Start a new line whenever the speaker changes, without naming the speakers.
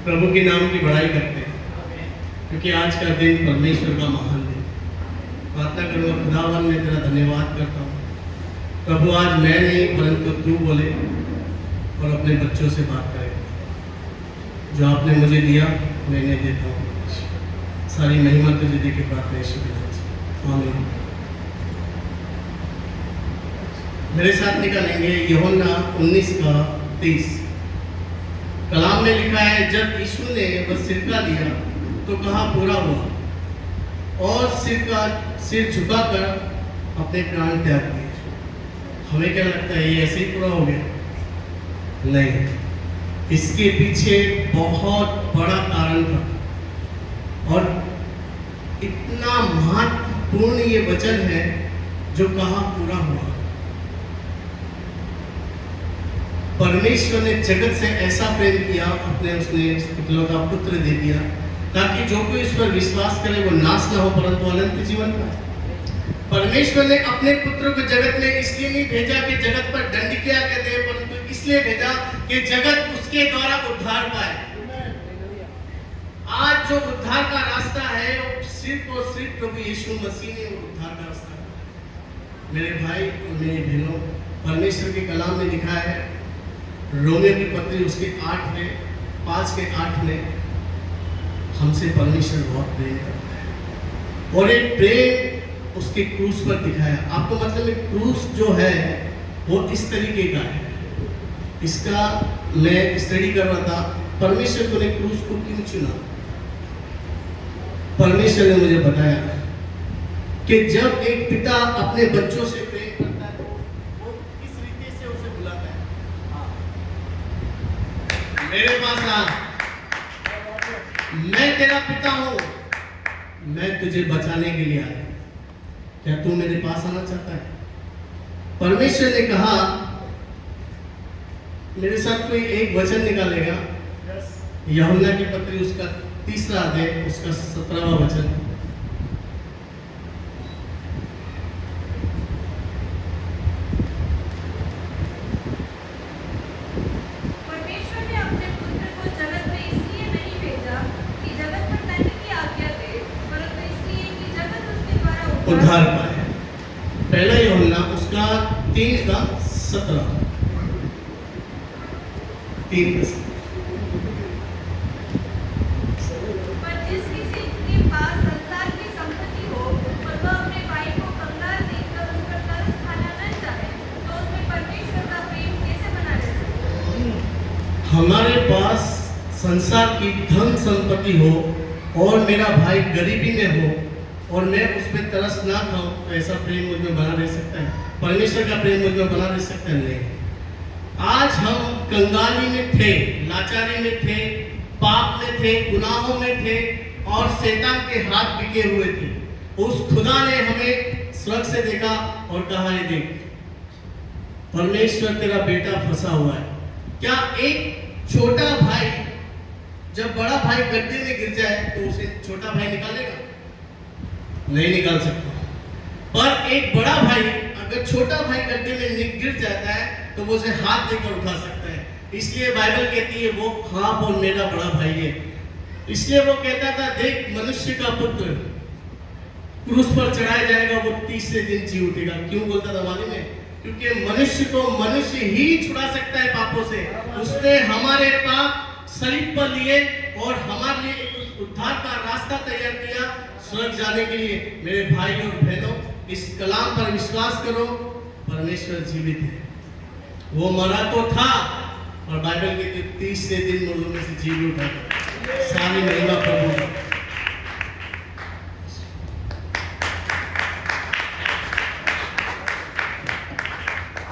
प्रभु के नाम की बड़ाई करते हैं, क्योंकि आज का दिन परमेश्वर का महान दिन। प्रार्थना करूँगा, खुदावन मैं तेरा धन्यवाद करता हूँ प्रभु, आज मैं नहीं परंतु तू बोले और अपने बच्चों से बात करेगा। जो आपने मुझे दिया मैं इन्हें देता हूँ। सारी महिमा तुझे दे के प्रार्थना यीशु के नाम से, आमीन। मेरे साथ निकालेंगे यूहन्ना 19:30। कलाम में लिखा है, जब यीशु ने वह सिरका लिया तो कहा पूरा हुआ, और सिर झुकाकर अपने प्राण त्याग दिए। हमें क्या लगता है ये ऐसे ही पूरा हो गया? नहीं, इसके पीछे बहुत बड़ा कारण था और इतना महत्वपूर्ण ये वचन है जो कहा पूरा हुआ। परमेश्वर ने जगत से ऐसा प्रेम किया, उसने इकलौता पुत्र दे दिया, ताकि जो कोई इस पर विश्वास करे वो नाश ना हो परंतु अनंत जीवन पाए। परमेश्वर ने अपने पुत्र को जगत में इसलिए नहीं भेजा कि जगत पर दंड किया के दे, परंतु इसलिए भेजा कि जगत उसके द्वारा उद्धार पाए। आज जो उद्धार का रास्ता है वो सिर्फ और सिर्फ प्रभु यीशु मसीह ने उद्धार का रास्ता है। मेरे भाई और मेरी बहनों, परमेश्वर के कलाम में लिखा है, रोमियो की पत्री उसके 5:8 में, हमसे परमेश्वर बहुत प्रेम करता है और एक प्रेम उसके क्रूस पर दिखाया। आपको मतलब एक क्रूस जो है वो इस तरीके का है। इसका मैं स्टडी कर रहा था, परमेश्वर को ने क्रूस को क्यों चुना। परमेश्वर ने मुझे बताया कि जब एक पिता अपने बच्चों से प्रेम करता है तो वो किस रीति से उसे बुलाता है। मेरे पास आ, मैं तेरा पिता हूं, मैं तुझे बचाने के लिए आया। क्या तू मेरे पास आना चाहता है? परमेश्वर ने कहा, मेरे साथ कोई एक वचन निकालेगा, यूहन्ना की पत्री उसका 3 अध्याय उसका 17वां वचन।
परमेश्वर ने अपने पुत्र को जगत में इसलिए नहीं भेजा कि जगत पर दंड की आज्ञा दे, परंतु इसलिए कि जगत उसके द्वारा
उद्धार पाए। पहला यूहन्ना उसका 3:17।
पर जिस किसी के पास संसार की संपत्ति हो और वह अपने भाई को कंगाल देखकर उस पर तरस खाना न चाहे, तो उसमें परमेश्वर का प्रेम कैसे बना रह सकता है?
हमारे पास संसार की धन संपत्ति हो और मेरा भाई गरीबी में हो और मैं उस पर तरस ना खाऊं, तो ऐसा प्रेम मुझ में बना रह सकता है? परमेश्वर का प्रेम मुझ में बना रह सकता है? नहीं। आज हम कंगाली में थे, लाचारी में थे, पाप में थे, गुनाहों में थे और शैतान के हाथ बिके हुए थे। उस खुदा ने हमें स्वर्ग से देखा और कहा, ये देख, परमेश्वर तेरा बेटा फंसा हुआ है। क्या एक छोटा भाई जब बड़ा भाई गड्ढे में गिर जाए तो उसे छोटा भाई निकालेगा? नहीं निकाल सकता। पर एक बड़ा भाई अगर छोटा भाई गड्ढे में गिर जाता है तो वो उसे हाथ देकर उठा सकता है। इसलिए बाइबल कहती है वो खाप और मेरा बड़ा भाई है। इसलिए वो कहता था, देख मनुष्य का पुत्र क्रूस पर चढ़ाया जाएगा, वो 30 दिन जी उठेगा। क्यों बोलता था मालूम है? क्योंकि मनुष्य को मनुष्य ही छुड़ा सकता है पापों से। उसने हमारे पाप सलीब पर लिए और हमारे लिए एक उद्धार का रास्ता तैयार किया स्वर्ग जाने के लिए। मेरे भाई और बहनों, इस कलाम पर विश्वास करो, परमेश्वर जीवित है। वो मरा तो था और बाइबल के 30 दिन मुर्दों में से जी उठा। सारी महिमा प्रभु